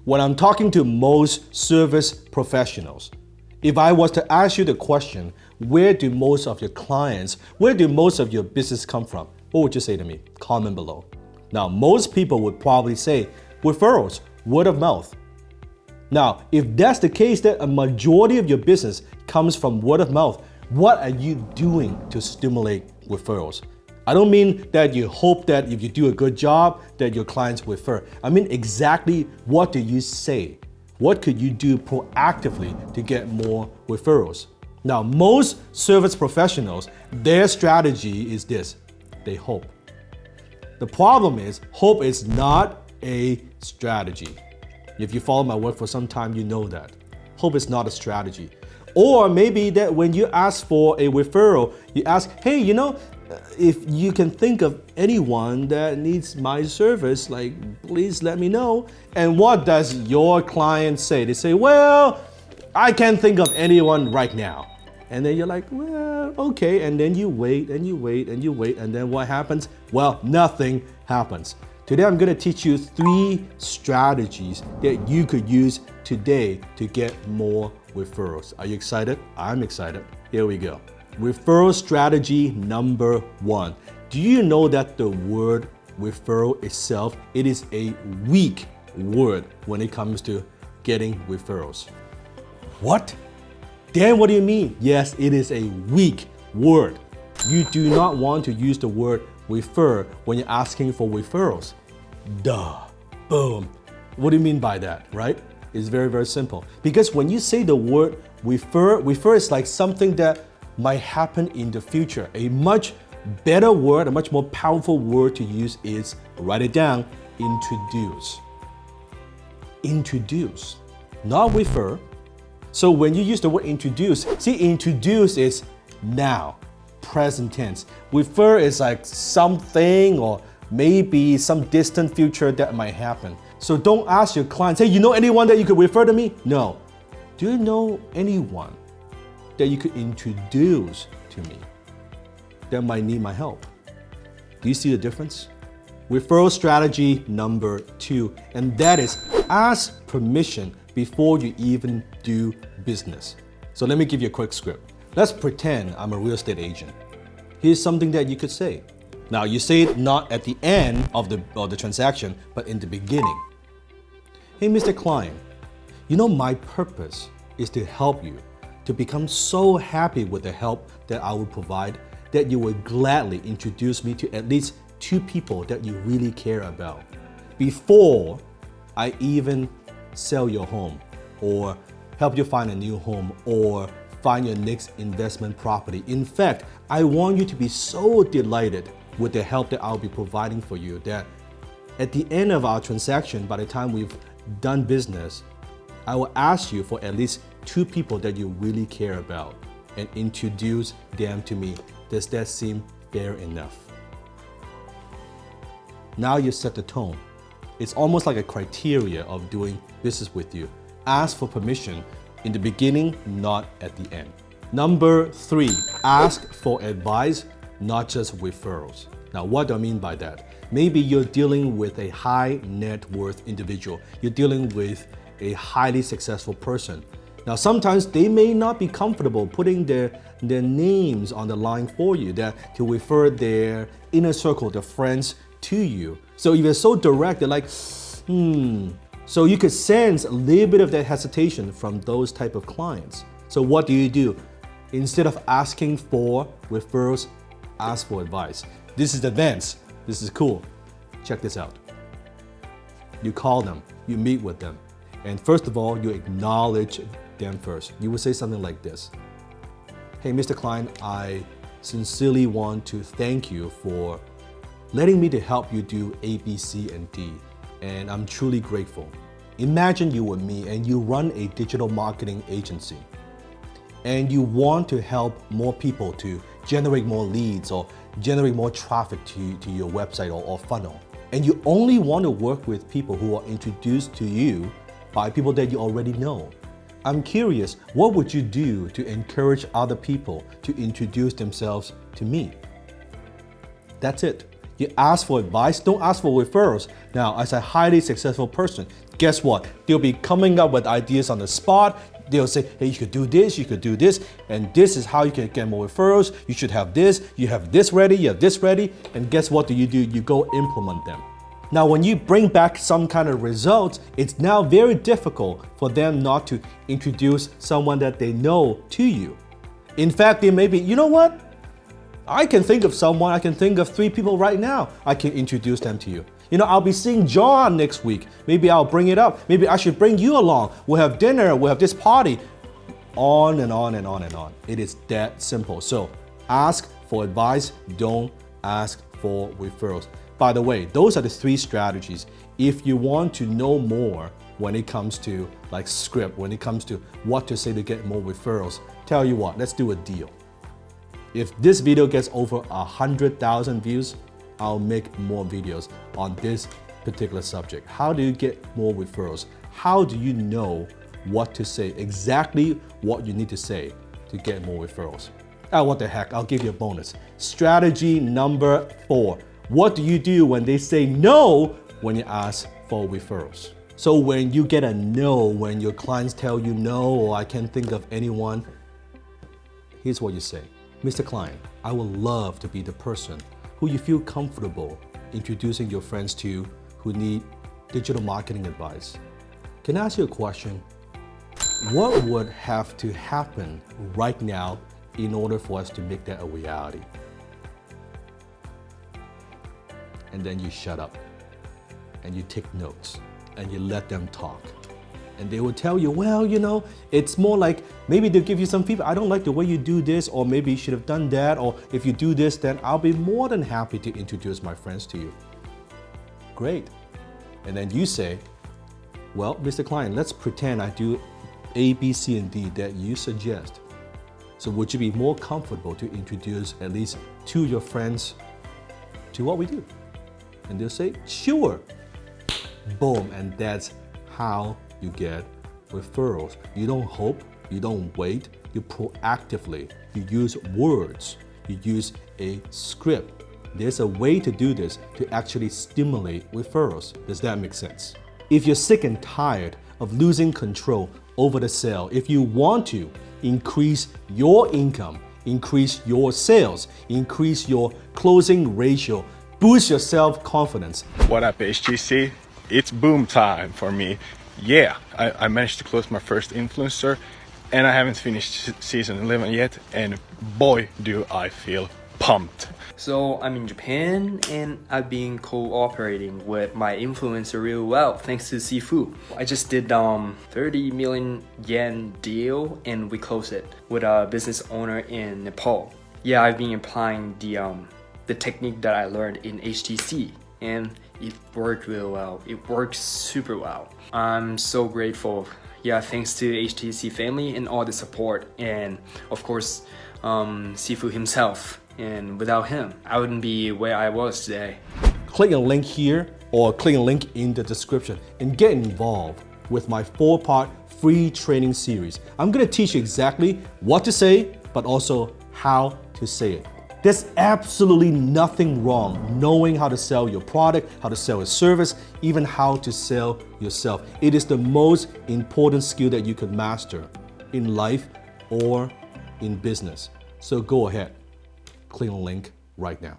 when I'm talking to most service professionals, if I was to ask you the question, where do most of your clients, where do most of your business come from? What would you say to me? Comment below. Now, most people would probably say referrals, word of mouth. Now, if that's the case, that a majority of your business comes from word of mouth, what are you doing to stimulate referrals? I don't mean that you hope that if you do a good job, that your clients refer. I mean exactly what do you say? What could you do proactively to get more referrals? Now, most service professionals, their strategy is this: they hope. The problem is, hope is not a strategy. If you follow my work for some time, you know that. Hope is not a strategy. Or maybe that when you ask for a referral, you ask, hey, if you can think of anyone that needs my service, please let me know. And what does your client say? They say, well, I can't think of anyone right now. And then you're like, well, okay. And then you wait and you wait and you wait. And then what happens? Well, nothing happens. Today, I'm going to teach you 3 strategies that you could use today to get more referrals. Are you excited? I'm excited. Here we go. Referral strategy number 1. Do you know that the word referral itself, it is a weak word when it comes to getting referrals? What? Dan, what do you mean? Yes, it is a weak word. You do not want to use the word refer when you're asking for referrals. Duh. Boom. What do you mean by that, right? It's very, very simple. Because when you say the word refer is like something that might happen in the future. A much better word, a much more powerful word to use is, write it down, introduce. Introduce, not refer. So when you use the word introduce, see, introduce is now, present tense. Refer is like something or maybe some distant future that might happen. So don't ask your clients, hey, you know anyone that you could refer to me? No. Do you know anyone that you could introduce to me that might need my help? Do you see the difference? Referral strategy number 2, and that is ask permission before you even do business. So let me give you a quick script. Let's pretend I'm a real estate agent. Here's something that you could say. Now, you say it not at the end of the transaction, but in the beginning. Hey, Mr. Klein, my purpose is to help you to become so happy with the help that I will provide that you would gladly introduce me to at least 2 people that you really care about before I even sell your home or help you find a new home or find your next investment property. In fact, I want you to be so delighted with the help that I'll be providing for you that at the end of our transaction, by the time we've done business, I will ask you for at least 2 people that you really care about and introduce them to me. Does that seem fair enough? Now you set the tone. It's almost like a criteria of doing business with you. Ask for permission in the beginning, not at the end. Number 3, ask for advice, not just referrals. Now, what do I mean by that? Maybe you're dealing with a high net worth individual. You're dealing with a highly successful person. Now, sometimes they may not be comfortable putting their names on the line for you, that to refer their inner circle, their friends to you. So if you're so direct, they're like, So you could sense a little bit of that hesitation from those type of clients. So what do? Instead of asking for referrals, ask for advice. This is advanced. This is cool. Check this out. You call them, you meet with them, and first of all, you acknowledge them first. You would say something like this. Hey, Mr. Klein, I sincerely want to thank you for letting me to help you do A, B, C, and D, and I'm truly grateful. Imagine you were me and you run a digital marketing agency, and you want to help more people to generate more leads or generate more traffic to your website or funnel. And you only want to work with people who are introduced to you by people that you already know. I'm curious, what would you do to encourage other people to introduce themselves to me? That's it. You ask for advice, don't ask for referrals. Now, as a highly successful person, guess what? They'll be coming up with ideas on the spot. They'll say, hey, you could do this, and this is how you can get more referrals. You should have this, you have this ready, you have this ready, and guess what do? You go implement them. Now, when you bring back some kind of results, it's now very difficult for them not to introduce someone that they know to you. In fact, they may be, you know what? I can think of someone, I can think of 3 people right now. I can introduce them to you. You know, I'll be seeing John next week. Maybe I'll bring it up. Maybe I should bring you along. We'll have dinner, we'll have this party. On and on and on and on. It is that simple. So ask for advice, don't ask for referrals. By the way, those are the 3 strategies. If you want to know more when it comes to like script, when it comes to what to say to get more referrals, tell you what, let's do a deal. If this video gets over 100,000 views, I'll make more videos on this particular subject. How do you get more referrals? How do you know what to say, exactly what you need to say to get more referrals? What the heck, I'll give you a bonus. Strategy number 4. What do you do when they say no when you ask for referrals? So when you get a no, when your clients tell you no, or I can't think of anyone, here's what you say. Mr. Client, I would love to be the person who you feel comfortable introducing your friends to who need digital marketing advice. Can I ask you a question? What would have to happen right now in order for us to make that a reality? And then you shut up and you take notes and you let them talk. And they will tell you, well, you know, it's more like maybe they'll give you some feedback. I don't like the way you do this, or maybe you should have done that, or if you do this, then I'll be more than happy to introduce my friends to you. Great. And then you say, well, Mr. Client, let's pretend I do A, B, C, and D that you suggest. So would you be more comfortable to introduce at least 2 of your friends to what we do? And they'll say, sure. Boom, and that's how you get referrals. You don't hope, you don't wait, you proactively, you use words, you use a script. There's a way to do this to actually stimulate referrals. Does that make sense? If you're sick and tired of losing control over the sale, if you want to increase your income, increase your sales, increase your closing ratio, boost your self-confidence. What up, HTC? It's boom time for me. Yeah, I managed to close my first influencer, and I haven't finished season 11 yet, and boy do I feel pumped. So I'm in Japan and I've been cooperating with my influencer real well thanks to Sifu. I just did 30 million yen deal and we closed it with a business owner in Nepal. Yeah, I've been applying the technique that I learned in HTC and it worked really well. It works super well. I'm so grateful. Yeah, thanks to HTC family and all the support, and of course Sifu himself. And without him, I wouldn't be where I was today. Click a link here or click a link in the description and get involved with my 4-part free training series. I'm gonna teach you exactly what to say, but also how to say it. There's absolutely nothing wrong knowing how to sell your product, how to sell a service, even how to sell yourself. It is the most important skill that you could master in life or in business. So go ahead, click on the link right now.